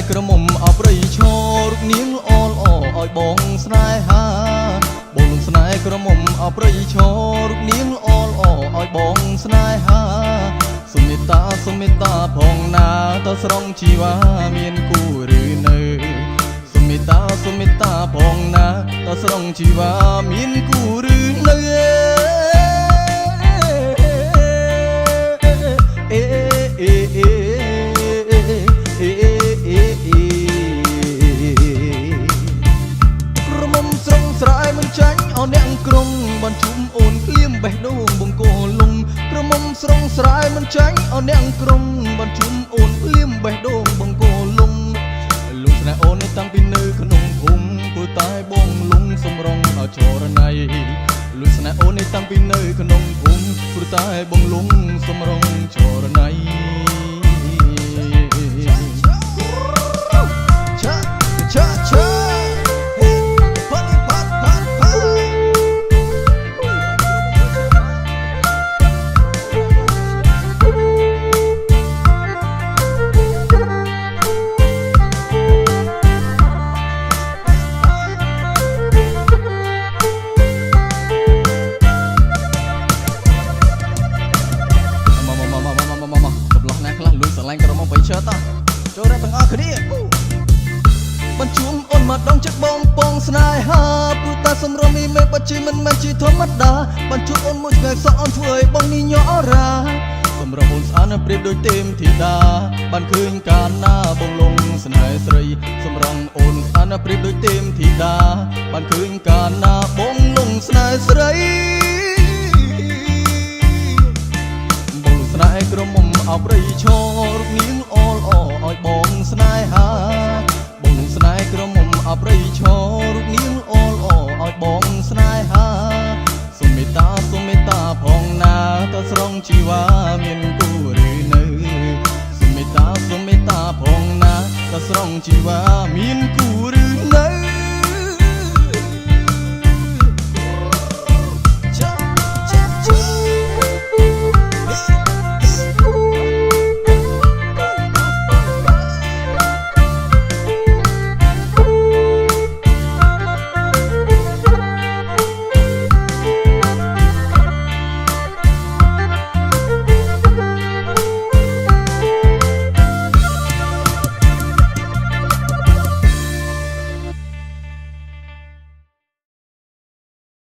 ក្រមុំអបរិយឈររូបនាងល្អល្អឲ្យបងស្នេហាបងនឹងស្នេហ៍ក្រមុំអបរិយឈររូបនាងល្អល្អឲ្យបងស្នេហាសុមេតាផងណាតើស្រងជីវ៉ាមានគូឬនៅសុមេតាផងណាតើស្រងជីវ៉ាមានគូឬនៅអ្នកក្រុងបានជុំអូនក្លៀមបេះដូងបង្គោលលំក្រមុំស្រងស្រែមិនចាញ់អូនអ្នកក្រុងបានជុំអូនក្លៀមបេះដូងបង្គោលលំលំស្នេហ៍អូនតាំងពីនៅក្នុងភូមិព្រោះតែបងលងសំរងអចរណៃលំស្នេហ៍អូនតាំងពីនៅក្នុងភូមិព្រោះតែបងលងសំរងចរណៃចូលរកទាំងអស់គ្នាបញ្ជុំអូនមកដងចិត្តបងពងស្នេហាព្រោះតែសម្រមីមេបជីមិនមែនជាធម្មតាបញ្ជុំអូនមួយថ្ងៃសក់អូនធ្វើឲ្យបងញញអរាសម្រាប់អូនស្អាតប្រៀបដូចទេមធីតាបានឃើញកាលណាបងលងស្នេហ៍ស្រីសម្រងអូនស្អាតប្រៀបដូចទេមធីតាបានឃើញកាលណាបងលងស្នេហ៍ស្រីបងស្នេហ៍ក្រមុំអបរិយឈររូបនាងល្អល្អឲ្យបងស្នេហាបងនឹងស្នេហ៍ក្រមុំអបរិយឈររូបនាងល្អល្អឲ្យបងស្នេហាសុមេតាផងណាតើស្រងជីវ៉ាមានគូឬនៅសុមេតាផងណាតើស្រងជីវ៉ាមានគូឬនៅ